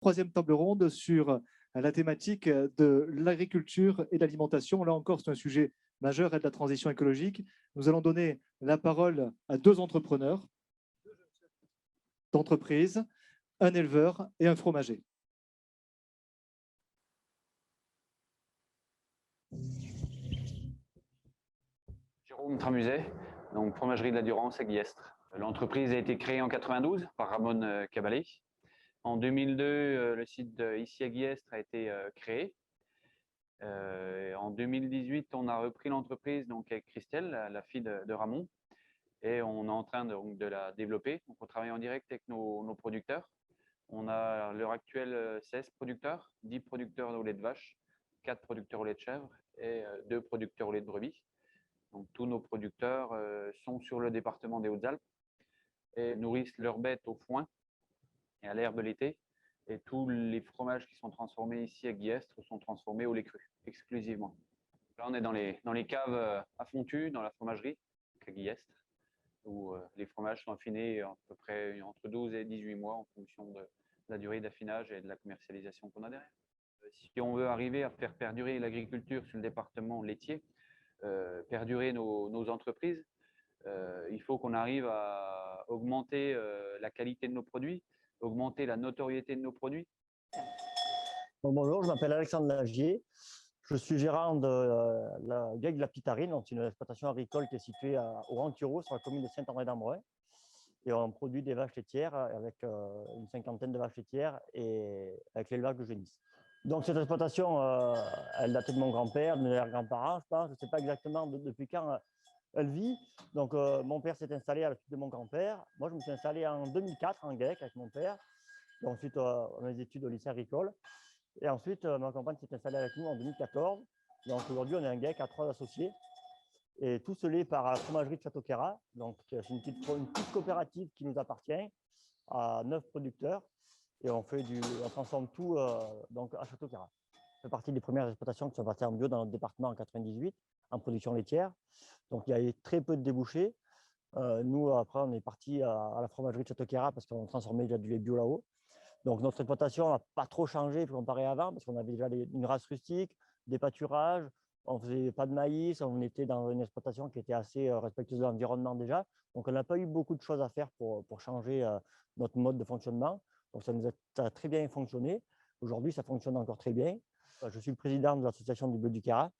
Troisième table ronde sur la thématique de l'agriculture et de l'alimentation. Là encore, c'est un sujet majeur et de la transition écologique. Nous allons donner la parole à deux entrepreneurs d'entreprise, un éleveur et un fromager. Jérôme Tramuset, donc fromagerie de la Durance à Guillestre. L'entreprise a été créée en 92 par Ramon Caballet. En 2002, le site ici à Guillestre a été créé. En 2018, on a repris l'entreprise avec Christelle, la fille de Ramon, et on est en train de la développer. Donc, on travaille en direct avec nos producteurs. On a à l'heure actuelle 16 producteurs, 10 producteurs au lait de vache, 4 producteurs au lait de chèvre et 2 producteurs au lait de brebis. Donc, tous nos producteurs sont sur le département des Hautes-Alpes et nourrissent leurs bêtes au foin et à l'herbe l'été. Et tous les fromages qui sont transformés ici à Guillestre sont transformés au lait cru, exclusivement. Là, on est dans les caves à Fontu, dans la fromagerie à Guillestre, où les fromages sont affinés à peu près entre 12 et 18 mois en fonction de la durée d'affinage et de la commercialisation qu'on a derrière. Si on veut arriver à faire perdurer l'agriculture sur le département laitier, perdurer nos entreprises, il faut qu'on arrive à augmenter la qualité de nos produits, augmenter la notoriété de nos produits. Bon, bonjour, je m'appelle Alexandre Lagier. Je suis gérant de la Vieille de la Pitarine, c'est une exploitation agricole qui est située au Rantureau, sur la commune de Saint-André-d'Embrun. Et on produit des vaches laitières avec une cinquantaine de vaches laitières et avec l'élevage de génisses. Donc cette exploitation, elle date de mon grand-père, de mes grands-parents, je pense. Je ne sais pas exactement depuis quand elle vit. Donc mon père s'est installé à la suite de mon grand-père. Moi, je me suis installé en 2004 en GEC avec mon père. Donc, ensuite, mes études au lycée agricole. Et ensuite, ma compagne s'est installée avec nous en 2014. Donc aujourd'hui, on est un GEC à 3 associés. Et tout scellé par la fromagerie de Château-Queyras. Donc c'est une petite coopérative qui nous appartient à 9 producteurs. Et on transforme tout donc à Château-Queyras. Ça fait partie des premières exploitations qui sont parties en bio dans notre département en 98, en production laitière. Donc il y a eu très peu de débouchés. Nous, après, on est parti à la fromagerie de Château-Queyras parce qu'on transformait déjà du lait bio là-haut. Donc notre exploitation n'a pas trop changé comparé à avant parce qu'on avait déjà une race rustique, des pâturages, on ne faisait pas de maïs, on était dans une exploitation qui était assez respectueuse de l'environnement déjà. Donc on n'a pas eu beaucoup de choses à faire pour changer notre mode de fonctionnement. Donc ça a très bien fonctionné. Aujourd'hui, ça fonctionne encore très bien. Je suis le président de l'association du Bleu du Queyras.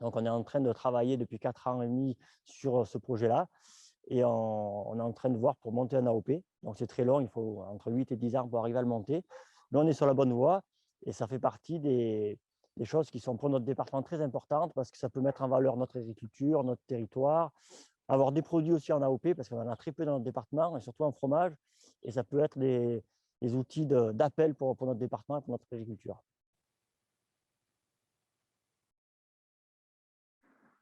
Donc on est en train de travailler depuis 4 ans et demi sur ce projet-là. Et on est en train de voir pour monter un AOP. Donc c'est très long, il faut entre 8 et 10 ans pour arriver à le monter. Mais on est sur la bonne voie et ça fait partie des choses qui sont pour notre département très importantes parce que ça peut mettre en valeur notre agriculture, notre territoire, avoir des produits aussi en AOP parce qu'on en a très peu dans notre département et surtout en fromage. Et ça peut être des outils d'appel pour notre département et pour notre agriculture.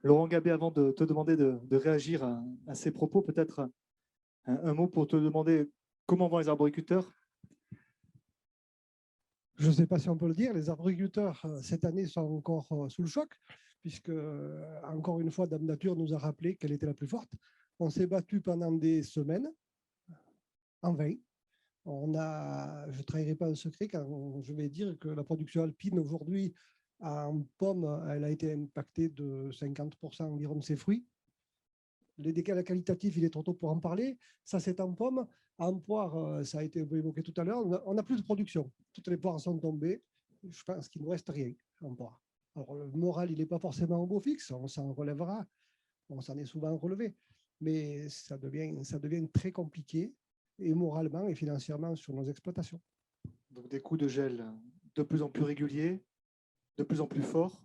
Laurent Gabé, avant de te demander de réagir à ces propos, peut-être un mot pour te demander comment vont les arboriculteurs? Je ne sais pas si on peut le dire, les arboriculteurs, cette année, sont encore sous le choc, puisque, encore une fois, Dame Nature nous a rappelé qu'elle était la plus forte. On s'est battu pendant des semaines, en vain. Je ne trahirai pas un secret quand je vais dire que la production alpine, aujourd'hui, en pommes, elle a été impactée de 50% environ de ses fruits. Les décalage qualitatif, il est trop tôt pour en parler. Ça, c'est en pommes. En poire, ça a été évoqué tout à l'heure. On n'a plus de production. Toutes les poires sont tombées. Je pense qu'il ne nous reste rien en poire. Alors, le moral, il n'est pas forcément au beau fixe. On s'en relèvera. On s'en est souvent relevé. Mais ça devient très compliqué, et moralement et financièrement, sur nos exploitations. Donc, des coups de gel de plus en plus réguliers, de plus en plus forts.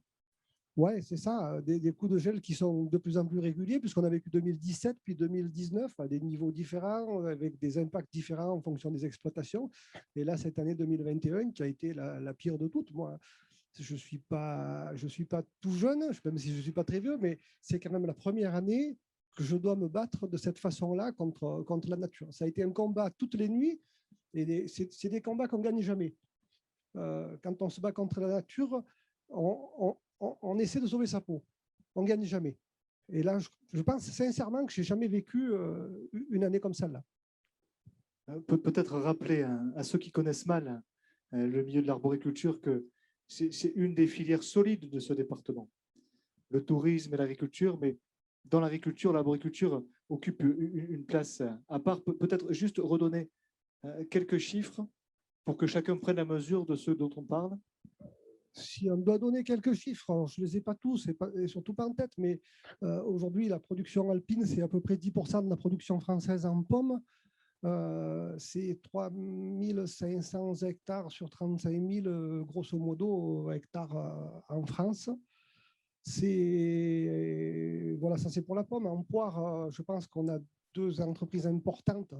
Oui, c'est ça, des coups de gel qui sont de plus en plus réguliers, puisqu'on a vécu 2017 puis 2019 à des niveaux différents, avec des impacts différents en fonction des exploitations. Et là, cette année 2021, qui a été la pire de toutes. Moi, je ne suis pas tout jeune, même si je ne suis pas très vieux, mais c'est quand même la première année que je dois me battre de cette façon-là contre la nature. Ça a été un combat toutes les nuits, et c'est des combats qu'on ne gagne jamais. Quand on se bat contre la nature, on essaie de sauver sa peau. On ne gagne jamais. Et là, je pense sincèrement que je n'ai jamais vécu une année comme celle-là. Peut-être rappeler à ceux qui connaissent mal le milieu de l'arboriculture que c'est une des filières solides de ce département. Le tourisme et l'agriculture, mais dans l'agriculture, l'arboriculture occupe une place à part. Peut-être juste redonner quelques chiffres pour que chacun prenne la mesure de ceux dont on parle. Si on doit donner quelques chiffres, alors je ne les ai pas tous et surtout pas en tête, mais aujourd'hui, la production alpine, c'est à peu près 10% de la production française en pommes. C'est 3500 hectares sur 35 000, grosso modo, hectares en France. Voilà, ça c'est pour la pomme. En poire, je pense qu'on a deux entreprises importantes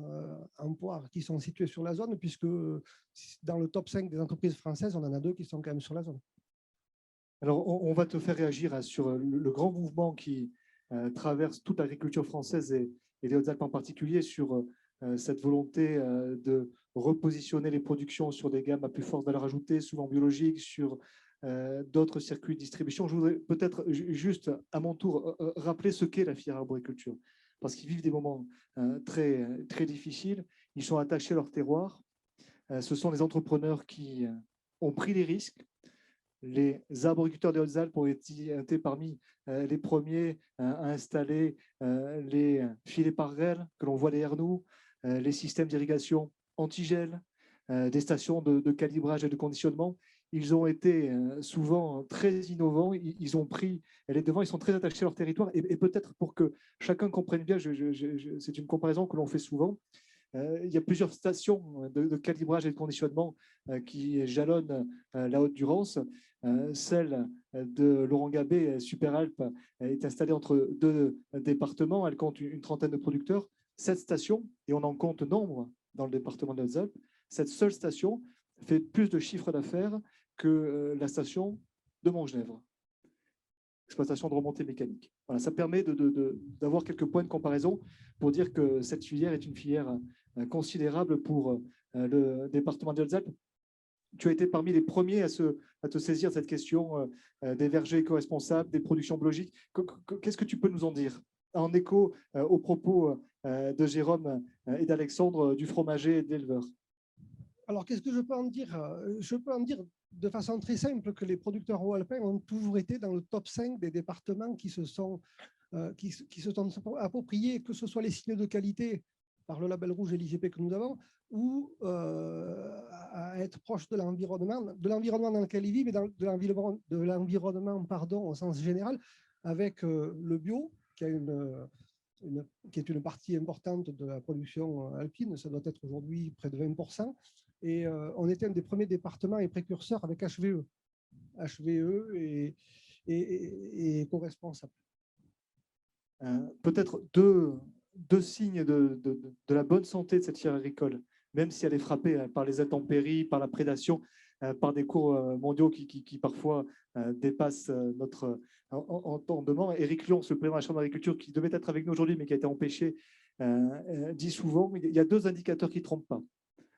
en poire qui sont situées sur la zone, puisque dans le top 5 des entreprises françaises, on en a deux qui sont quand même sur la zone. Alors, on va te faire réagir sur le grand mouvement qui traverse toute l'agriculture française et les Hautes-Alpes en particulier, sur cette volonté de repositionner les productions sur des gammes à plus forte valeur ajoutée, souvent biologiques, sur d'autres circuits de distribution. Je voudrais peut-être juste, à mon tour, rappeler ce qu'est la filière arboriculture, parce qu'ils vivent des moments très, très difficiles. Ils sont attachés à leur terroir. Ce sont les entrepreneurs qui ont pris les risques. Les arboriculteurs des Hautes-Alpes ont été parmi les premiers à installer les filets par grêle que l'on voit derrière nous, les systèmes d'irrigation anti-gel, des stations de calibrage et de conditionnement. Ils ont été souvent très innovants, ils ont pris les devants, ils sont très attachés à leur territoire. Et peut-être pour que chacun comprenne bien, c'est une comparaison que l'on fait souvent, il y a plusieurs stations de calibrage et de conditionnement qui jalonnent la Haute-Durance. Celle de Laurent Gabet, Superalpes, est installée entre deux départements. Elle compte une trentaine de producteurs. Cette station, et on en compte nombre dans le département des Hautes-Alpes, cette seule station fait plus de chiffre d'affaires que la station de Montgenèvre, exploitation de remontée mécanique. Voilà, ça permet d'avoir quelques points de comparaison pour dire que cette filière est une filière considérable pour le département des Hautes-Alpes. Tu as été parmi les premiers à te saisir de cette question des vergers éco-responsables, des productions biologiques. Qu'est-ce que tu peux nous en dire en écho aux propos de Jérôme et d'Alexandre du fromager et de l'éleveur? Alors, qu'est-ce que je peux en dire? Je peux en dire de façon très simple que les producteurs haut-alpins ont toujours été dans le top 5 des départements qui se sont appropriés, que ce soit les signes de qualité par le label rouge et l'IGP que nous avons, ou à être proche de l'environnement dans lequel ils vivent, mais de l'environnement, pardon, au sens général, avec le bio, qui est une partie importante de la production alpine, ça doit être aujourd'hui près de 20%. Et on était un des premiers départements et précurseurs avec HVE et éco-responsable. Peut-être deux signes de la bonne santé de cette filière agricole, même si elle est frappée par les intempéries, par la prédation, par des cours mondiaux qui parfois dépassent notre entendement. Éric Lyons, le président de la Chambre d'agriculture, qui devait être avec nous aujourd'hui, mais qui a été empêché, dit souvent il y a deux indicateurs qui ne trompent pas.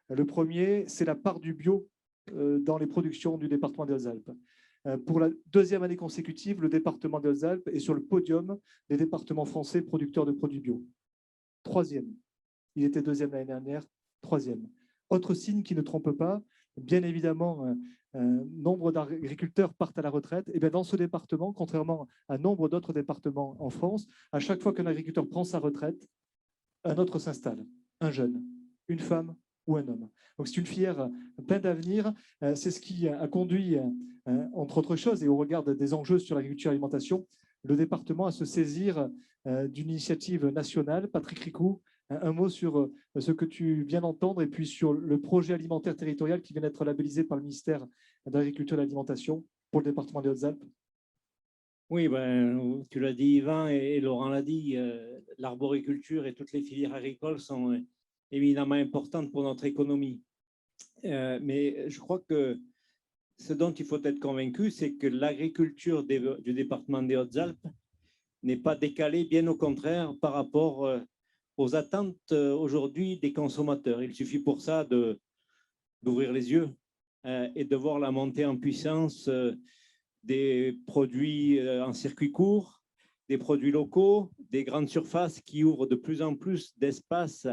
Le premier, c'est la part du bio dans les productions du département des Hautes-Alpes. Pour la deuxième année consécutive, le département des Hautes-Alpes est sur le podium des départements français producteurs de produits bio. Troisième. Il était deuxième l'année dernière, troisième. Autre signe qui ne trompe pas, bien évidemment, nombre d'agriculteurs partent à la retraite. Et bien dans ce département, contrairement à nombre d'autres départements en France, à chaque fois qu'un agriculteur prend sa retraite, un autre s'installe, un jeune, une femme ou un homme. Donc c'est une filière pleine d'avenir. C'est ce qui a conduit, entre autres choses, et au regard des enjeux sur l'agriculture et l'alimentation, le département à se saisir d'une initiative nationale. Patrick Ricou, un mot sur ce que tu viens d'entendre et puis sur le projet alimentaire territorial qui vient d'être labellisé par le ministère de l'Agriculture et de l'Alimentation pour le département des Hautes-Alpes. Oui, tu l'as dit Yvan et Laurent l'a dit, l'arboriculture et toutes les filières agricoles sont éminemment importantes pour notre économie. Mais je crois que ce dont il faut être convaincu, c'est que l'agriculture du département des Hautes-Alpes n'est pas décalée, bien au contraire, par rapport aux attentes aujourd'hui des consommateurs. Il suffit pour ça d'ouvrir les yeux et de voir la montée en puissance des produits en circuit court, des produits locaux, des grandes surfaces qui ouvrent de plus en plus d'espace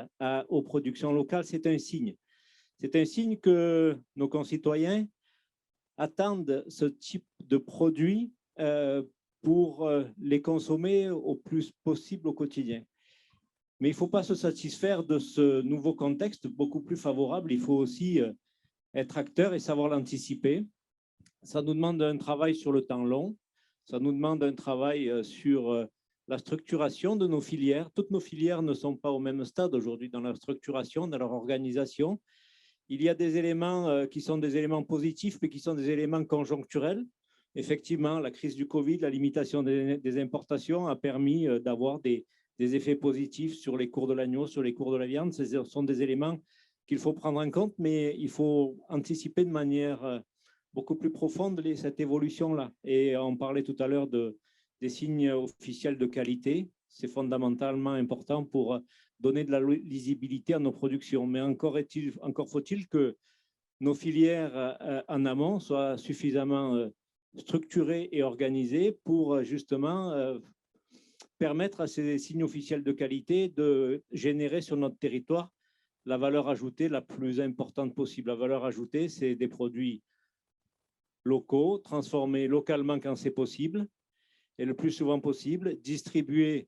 aux productions locales. C'est un signe. C'est un signe que nos concitoyens attendent ce type de produits pour les consommer au plus possible au quotidien. Mais il ne faut pas se satisfaire de ce nouveau contexte beaucoup plus favorable. Il faut aussi être acteur et savoir l'anticiper. Ça nous demande un travail sur le temps long. Ça nous demande un travail sur la structuration de nos filières. Toutes nos filières ne sont pas au même stade aujourd'hui dans leur structuration, dans leur organisation. Il y a des éléments qui sont des éléments positifs, mais qui sont des éléments conjoncturels. Effectivement, la crise du Covid, la limitation des importations a permis d'avoir des effets positifs sur les cours de l'agneau, sur les cours de la viande. Ce sont des éléments qu'il faut prendre en compte, mais il faut anticiper de manière beaucoup plus profonde cette évolution-là. Et on parlait tout à l'heure des signes officiels de qualité. C'est fondamentalement important pour donner de la lisibilité à nos productions. Mais encore faut-il que nos filières en amont soient suffisamment structurées et organisées pour justement permettre à ces signes officiels de qualité de générer sur notre territoire la valeur ajoutée la plus importante possible. La valeur ajoutée, c'est des produits locaux, transformés localement quand c'est possible, et le plus souvent possible, distribués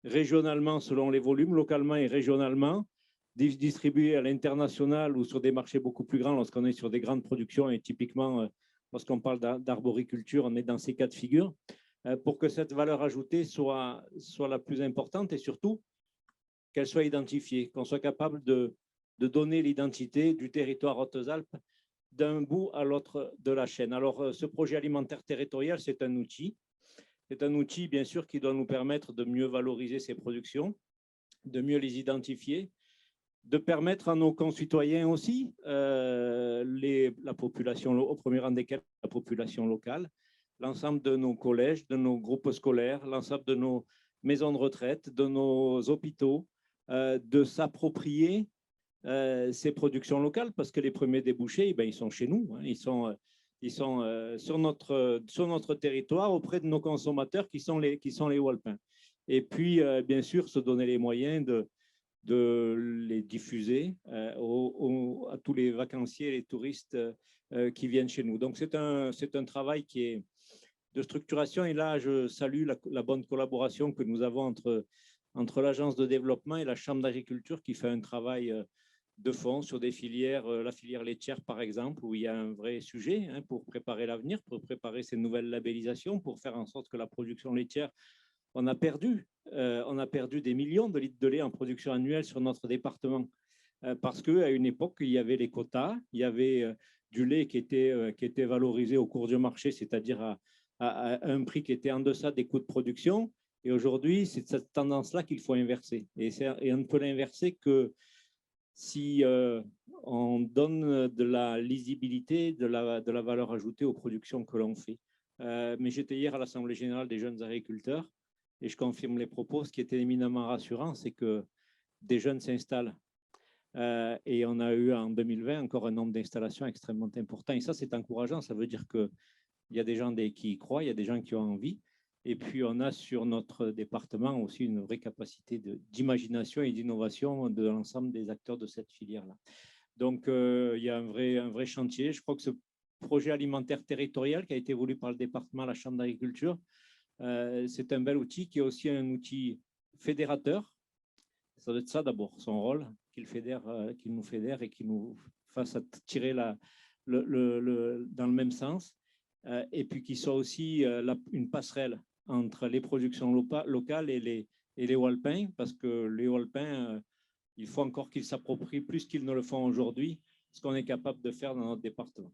régionalement selon les volumes, localement et régionalement, distribués à l'international ou sur des marchés beaucoup plus grands lorsqu'on est sur des grandes productions, et typiquement, lorsqu'on parle d'arboriculture, on est dans ces cas de figure, pour que cette valeur ajoutée soit la plus importante et surtout qu'elle soit identifiée, qu'on soit capable de donner l'identité du territoire Hautes-Alpes d'un bout à l'autre de la chaîne. Alors, ce projet alimentaire territorial, c'est un outil. C'est un outil, bien sûr, qui doit nous permettre de mieux valoriser ces productions, de mieux les identifier, de permettre à nos concitoyens aussi, la population, au premier rang desquels la population locale, l'ensemble de nos collèges, de nos groupes scolaires, l'ensemble de nos maisons de retraite, de nos hôpitaux, de s'approprier ces productions locales, parce que les premiers débouchés, ils sont chez nous, hein, ils sont sur notre territoire auprès de nos consommateurs qui sont les Walpins. Et puis, bien sûr, se donner les moyens de les diffuser à tous les vacanciers et les touristes qui viennent chez nous. Donc, c'est un travail qui est de structuration. Et là, je salue la bonne collaboration que nous avons entre l'Agence de développement et la Chambre d'agriculture qui fait un travail de fond sur des filières, la filière laitière par exemple, où il y a un vrai sujet hein, pour préparer l'avenir, pour préparer ces nouvelles labellisations, pour faire en sorte que la production laitière, on a perdu des millions de litres de lait en production annuelle sur notre département, parce qu'à une époque, il y avait les quotas, il y avait du lait qui était valorisé au cours du marché, c'est-à-dire à un prix qui était en deçà des coûts de production, et aujourd'hui, c'est cette tendance-là qu'il faut inverser, et on ne peut l'inverser que si on donne de la lisibilité, de la valeur ajoutée aux productions que l'on fait. Mais j'étais hier à l'Assemblée générale des jeunes agriculteurs et je confirme les propos. Ce qui était éminemment rassurant, c'est que des jeunes s'installent. Et on a eu en 2020 encore un nombre d'installations extrêmement important. Et ça, c'est encourageant. Ça veut dire qu'il y a des gens qui y croient, il y a des gens qui ont envie. Et puis, on a sur notre département aussi une vraie capacité d'imagination et d'innovation de l'ensemble des acteurs de cette filière-là. Donc, il y a un vrai chantier. Je crois que ce projet alimentaire territorial qui a été voulu par le département, la Chambre d'agriculture, c'est un bel outil qui est aussi un outil fédérateur. Ça doit être ça d'abord, son rôle, qu'il nous fédère et qu'il nous fasse tirer dans le même sens. Et puis qu'il soit aussi une passerelle entre les productions locales et les Walpins, parce que les Walpins, il faut encore qu'ils s'approprient plus qu'ils ne le font aujourd'hui, ce qu'on est capable de faire dans notre département.